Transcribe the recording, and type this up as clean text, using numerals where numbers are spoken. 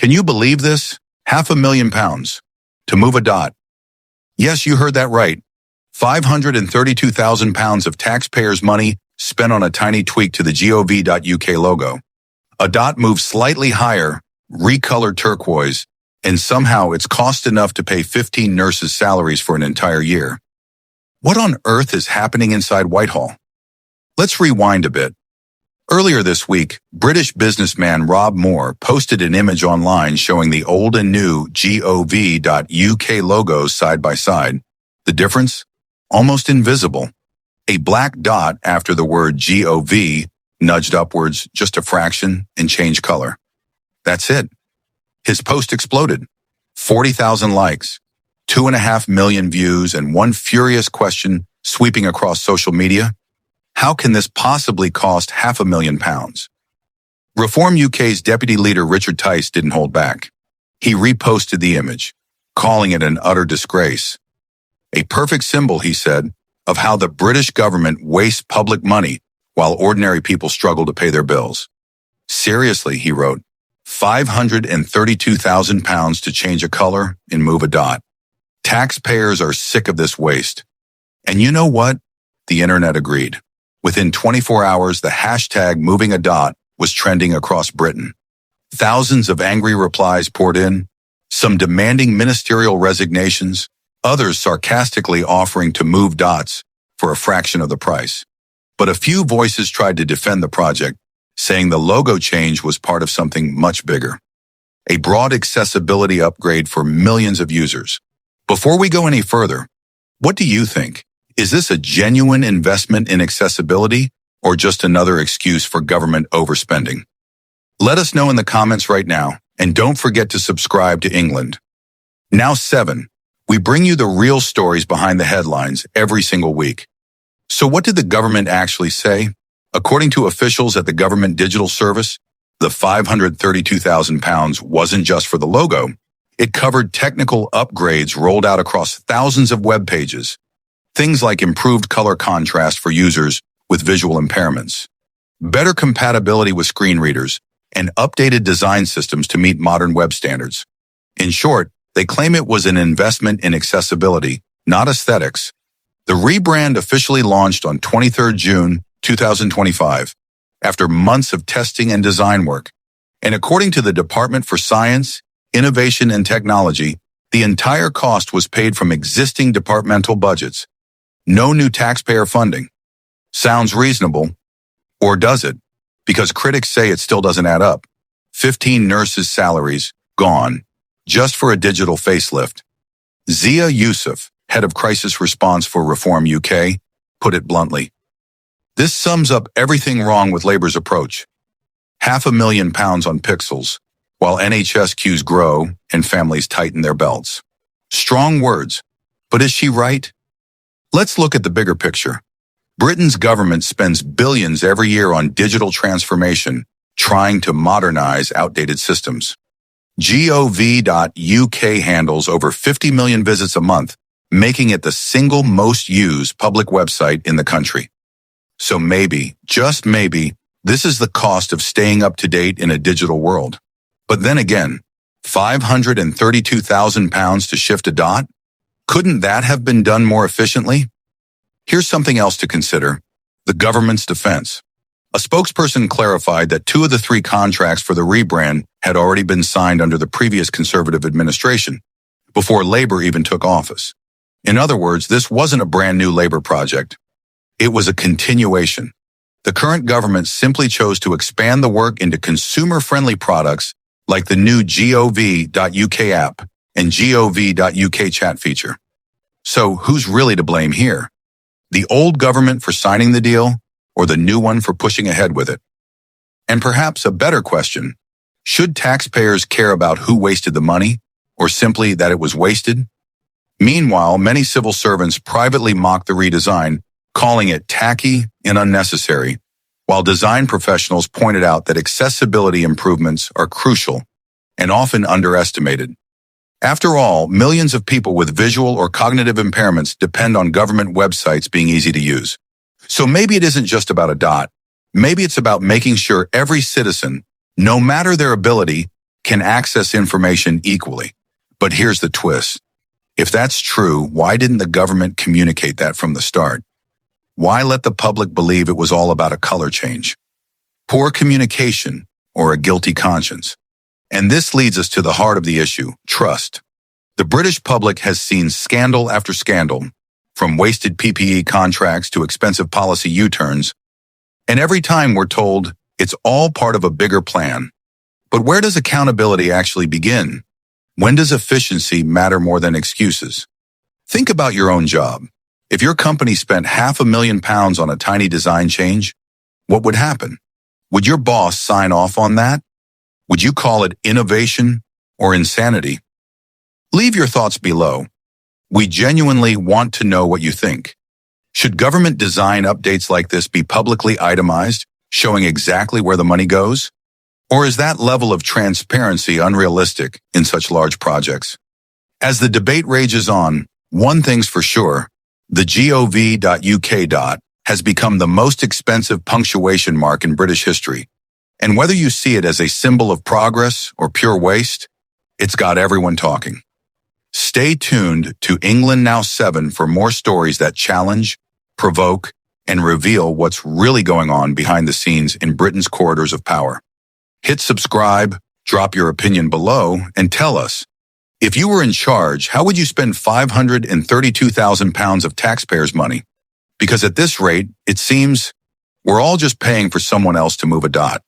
Can you believe this? £500,000 to move a dot. Yes, you heard that right. £532,000 of taxpayers' money spent on a tiny tweak to the gov.uk logo. A dot moves slightly higher, recolored turquoise, and somehow it's cost enough to pay 15 nurses' salaries for an entire year. What on earth is happening inside Whitehall? Let's rewind a bit. Earlier this week, British businessman Rob Moore posted an image online showing the old and new gov.uk logos side by side. The difference? Almost invisible. A black dot after the word gov nudged upwards just a fraction and changed color. That's it. His post exploded. 40,000 likes, 2.5 million views, and one furious question sweeping across social media. How can this possibly cost £500,000? Reform UK's deputy leader Richard Tice didn't hold back. He reposted the image, calling it an utter disgrace. A perfect symbol, he said, of how the British government wastes public money while ordinary people struggle to pay their bills. Seriously, he wrote, £532,000 to change a color and move a dot. Taxpayers are sick of this waste. And you know what? The internet agreed. Within 24 hours, the hashtag moving a dot was trending across Britain. Thousands of angry replies poured in, some demanding ministerial resignations, others sarcastically offering to move dots for a fraction of the price. But a few voices tried to defend the project, saying the logo change was part of something much bigger. A broad accessibility upgrade for millions of users. Before we go any further, what do you think? Is this a genuine investment in accessibility or just another excuse for government overspending? Let us know in the comments right now, and don't forget to subscribe to England. Now 7. We bring you the real stories behind the headlines every single week. So what did the government actually say? According to officials at the Government Digital Service, the £532,000 wasn't just for the logo. It covered technical upgrades rolled out across thousands of web pages. Things like improved color contrast for users with visual impairments, better compatibility with screen readers, and updated design systems to meet modern web standards. In short, they claim it was an investment in accessibility, not aesthetics. The rebrand officially launched on 23 June 2025, after months of testing and design work. And according to the Department for Science, Innovation and Technology, the entire cost was paid from existing departmental budgets. No new taxpayer funding. Sounds reasonable. Or does it? Because critics say it still doesn't add up. 15 nurses' salaries, gone, just for a digital facelift. Zia Yusuf, head of crisis response for Reform UK, put it bluntly. This sums up everything wrong with Labour's approach. £500,000 on pixels, while NHS queues grow and families tighten their belts. Strong words, but is she right? Let's look at the bigger picture. Britain's government spends billions every year on digital transformation, trying to modernize outdated systems. gov.uk handles over 50 million visits a month, making it the single most used public website in the country. So maybe, just maybe, this is the cost of staying up to date in a digital world. But then again, £532,000 to shift a dot? Couldn't that have been done more efficiently? Here's something else to consider: the government's defense. A spokesperson clarified that 2 of the 3 contracts for the rebrand had already been signed under the previous Conservative administration, before Labour even took office. In other words, this wasn't a brand new Labour project. It was a continuation. The current government simply chose to expand the work into consumer-friendly products like the new gov.uk app and gov.uk chat feature. So who's really to blame here? The old government for signing the deal, or the new one for pushing ahead with it? And perhaps a better question, should taxpayers care about who wasted the money, or simply that it was wasted? Meanwhile, many civil servants privately mocked the redesign, calling it tacky and unnecessary, while design professionals pointed out that accessibility improvements are crucial and often underestimated. After all, millions of people with visual or cognitive impairments depend on government websites being easy to use. So maybe it isn't just about a dot. Maybe it's about making sure every citizen, no matter their ability, can access information equally. But here's the twist. If that's true, why didn't the government communicate that from the start? Why let the public believe it was all about a color change? Poor communication or a guilty conscience. And this leads us to the heart of the issue, trust. The British public has seen scandal after scandal, from wasted PPE contracts to expensive policy U-turns, and every time we're told it's all part of a bigger plan. But where does accountability actually begin? When does efficiency matter more than excuses? Think about your own job. If your company spent £500,000 on a tiny design change, what would happen? Would your boss sign off on that? Would you call it innovation or insanity? Leave your thoughts below. We genuinely want to know what you think. Should government design updates like this be publicly itemized, showing exactly where the money goes? Or is that level of transparency unrealistic in such large projects? As the debate rages on, one thing's for sure, the gov.uk. has become the most expensive punctuation mark in British history. And whether you see it as a symbol of progress or pure waste, it's got everyone talking. Stay tuned to England Now 7 for more stories that challenge, provoke, and reveal what's really going on behind the scenes in Britain's corridors of power. Hit subscribe, drop your opinion below, and tell us, if you were in charge, how would you spend £532,000 of taxpayers' money? Because at this rate, it seems we're all just paying for someone else to move a dot.